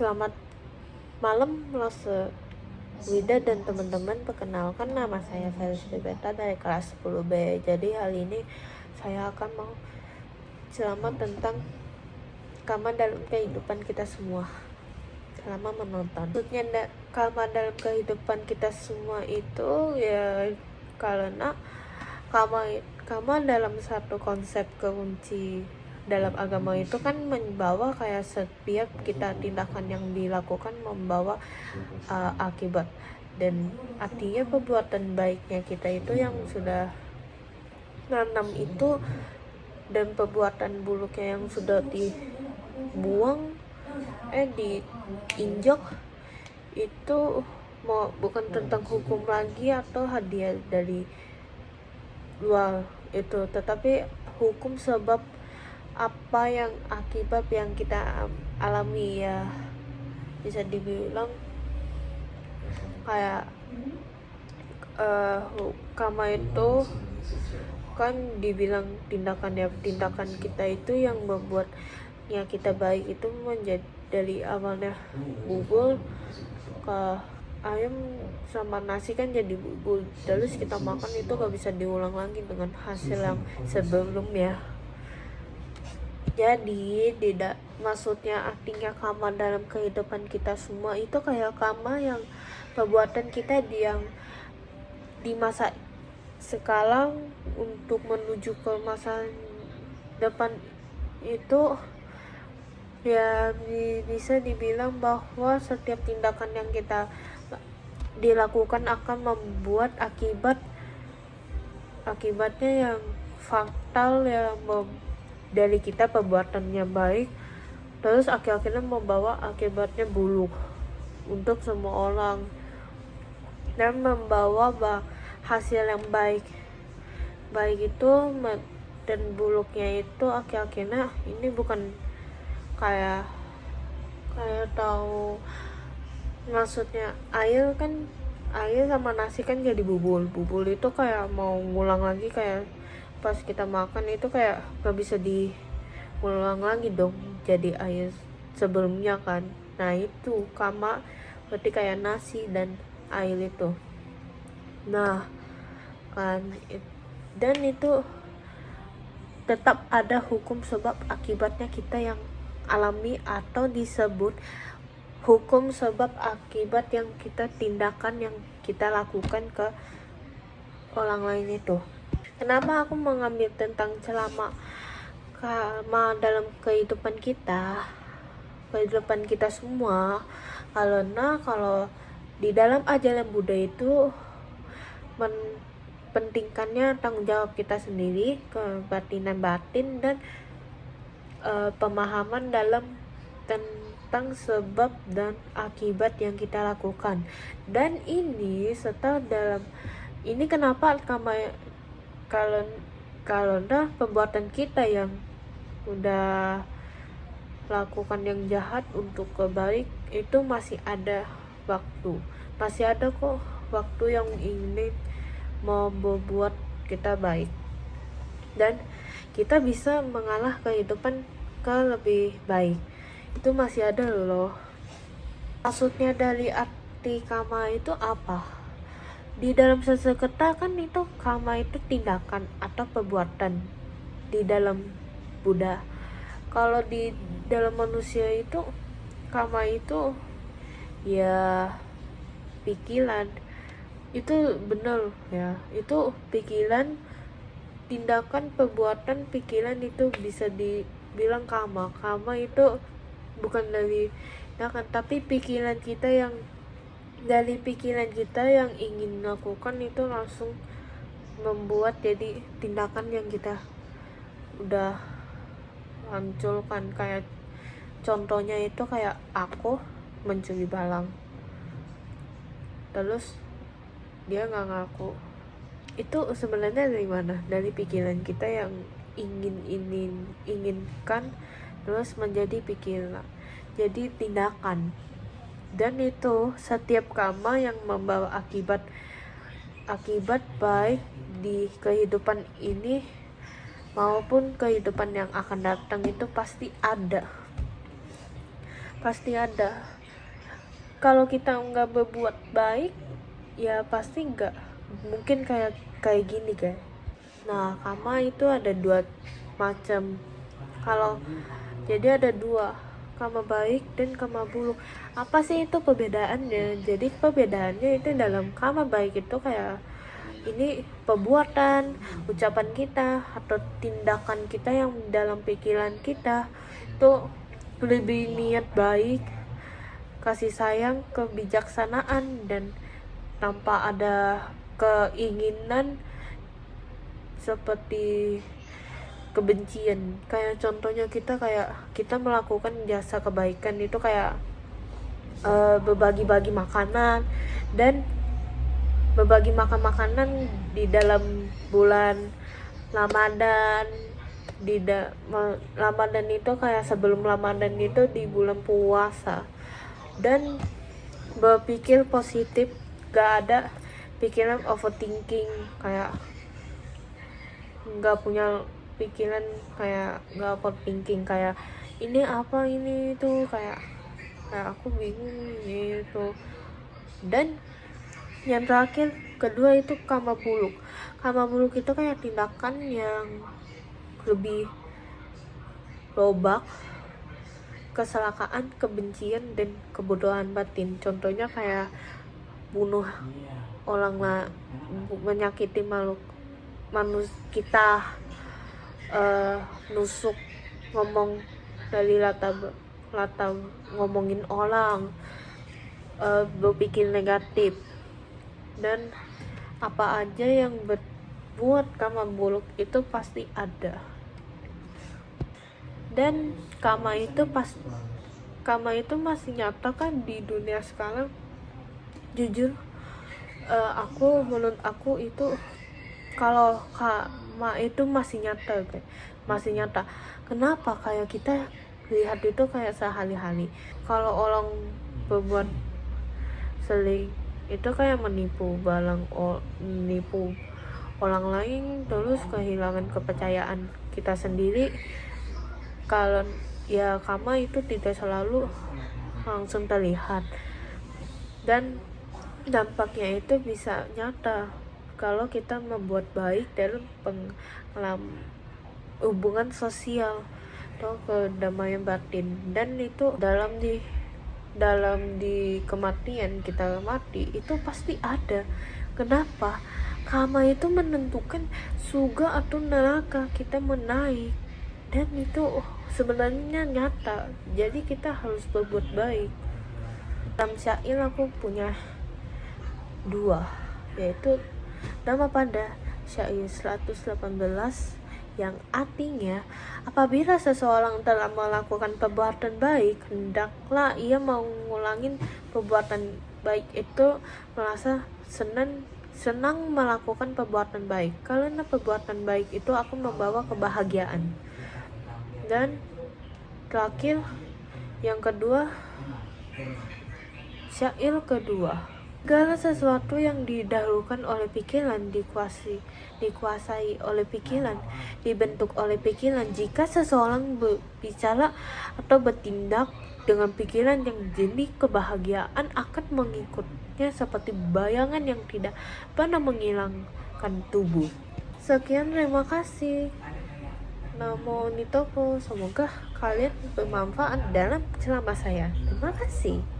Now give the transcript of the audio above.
Selamat malam Lose Wida dan teman-teman. Perkenalkan, nama saya Felis Bebeta dari kelas 10B. Jadi hal ini saya akan mau ceramah tentang karma dalam kehidupan kita semua. Selamat menonton. Maksudnya karma dalam kehidupan kita semua itu ya karena karma dalam satu konsep kunci dalam agama itu kan membawa kayak setiap kita tindakan yang dilakukan membawa akibat, dan artinya perbuatan baiknya kita itu yang sudah nanam itu dan perbuatan buruknya yang sudah dibuang diinjak itu bukan tentang hukum lagi atau hadiah dari luar itu, tetapi hukum sebab apa yang akibat yang kita alami. Ya bisa dibilang kayak karma itu kan dibilang tindakan kita itu yang membuatnya kita baik itu menjadi dari awalnya bubur ke ayam sama nasi kan jadi bubur, terus kita makan itu gak bisa diulang lagi dengan hasil yang sebelumnya. Jadi tidak, maksudnya artinya karma dalam kehidupan kita semua itu kayak karma yang perbuatan kita di masa sekarang untuk menuju ke masa depan itu ya bisa dibilang bahwa setiap tindakan yang kita dilakukan akan membuat akibatnya yang fatal, ya dari kita perbuatannya baik terus akhirnya membawa akibatnya buruk untuk semua orang dan membawa hasil yang baik itu dan buruknya itu akhirnya ini bukan kayak tahu, maksudnya air sama nasi kan jadi bubur itu kayak mau ngulang lagi, kayak pas kita makan itu kayak gak bisa diulang lagi dong jadi air sebelumnya kan. Nah itu karma berarti kayak nasi dan air itu. Nah kan, dan itu tetap ada hukum sebab akibatnya kita yang alami, atau disebut hukum sebab akibat yang kita tindakan yang kita lakukan ke orang lain itu. Kenapa aku mengambil tentang karma dalam kehidupan kita semua? Karena kalau di dalam ajaran Buddha itu pentingkannya tanggung jawab kita sendiri, kebatinan batin, dan pemahaman dalam tentang sebab dan akibat yang kita lakukan. Dan ini kenapa karena perbuatan kita yang udah lakukan yang jahat untuk kebaik itu masih ada kok waktu yang ingin mau berbuat kita baik, dan kita bisa mengalah kehidupan ke lebih baik. Itu masih ada loh. Maksudnya dari arti karma itu apa? Di dalam Sanskerta kan itu karma itu tindakan atau perbuatan di dalam Buddha. Kalau di dalam manusia itu karma itu ya pikiran. Itu benar ya, itu pikiran, tindakan, perbuatan, pikiran itu bisa dibilang karma. Karma itu bukan dari tindakan, tapi pikiran kita yang ingin lakukan itu langsung membuat jadi tindakan yang kita udah lanculkan. Kayak contohnya itu kayak aku mencuri barang terus dia nggak ngaku, itu sebenarnya dari mana? Dari pikiran kita yang inginkan terus menjadi pikiran jadi tindakan. Dan itu setiap karma yang membawa akibat baik di kehidupan ini maupun kehidupan yang akan datang itu pasti ada. pasti ada. Kalau kita nggak berbuat baik, ya pasti nggak mungkin kayak kayak gini guys. Nah, karma itu ada dua macam. Kalau jadi ada dua, karma baik dan karma buruk. Apa sih itu perbedaannya? Jadi perbedaannya itu dalam karma baik itu kayak ini perbuatan, ucapan kita atau tindakan kita yang dalam pikiran kita itu lebih niat baik, kasih sayang, kebijaksanaan, dan tanpa ada keinginan seperti kebencian. Kayak contohnya kita melakukan jasa kebaikan itu kayak berbagi-bagi makanan, dan berbagi makan makanan di dalam bulan Ramadan. Ramadan itu kayak sebelum Ramadan itu di bulan puasa, dan berpikir positif, gak ada pikiran overthinking, kayak nggak punya pikiran kayak nggak overthinking kayak ini apa ini itu, kayak aku bingung gitu. Dan yang terakhir kedua itu karma buruk. Karma buruk itu kayak tindakan yang lebih robak, kesalahan, kebencian, dan kebodohan batin. Contohnya kayak bunuh orang, menyakiti manusia kita, nusuk, ngomong dari latar ngomongin orang, berpikir negatif, dan apa aja yang buat karma buruk itu pasti ada. Dan karma itu masih nyata kan di dunia sekarang. Jujur, menurut aku itu kalau karma itu masih nyata guys, masih nyata. Kenapa? Kayak kita lihat itu kayak sehari-hari. Kalau orang berbuat seling itu kayak menipu orang lain, terus kehilangan kepercayaan kita sendiri. Kalau ya karma itu tidak selalu langsung terlihat, dan dampaknya itu bisa nyata kalau kita membuat baik dalam hubungan sosial atau kedamaian batin. Dan itu dalam di kematian, kita mati itu pasti ada. Kenapa? Karma itu menentukan surga atau neraka kita menaik, dan itu sebenarnya nyata. Jadi kita harus berbuat baik. Dalam syair aku punya dua, yaitu nama pada syair 118 yang artinya, apabila seseorang telah melakukan perbuatan baik, hendaklah ia mengulangi perbuatan baik itu, merasa senang melakukan perbuatan baik, karena perbuatan baik itu akan membawa kebahagiaan. Dan terakhir, yang kedua, syair kedua, segala sesuatu yang didahulukan oleh pikiran dikuasai oleh pikiran, dibentuk oleh pikiran. Jika seseorang berbicara atau bertindak dengan pikiran yang jernih, kebahagiaan akan mengikutnya seperti bayangan yang tidak pernah menghilangkan tubuh. Sekian, terima kasih. Namo Nitoko, semoga kalian bermanfaat dalam ceramah saya. Terima kasih.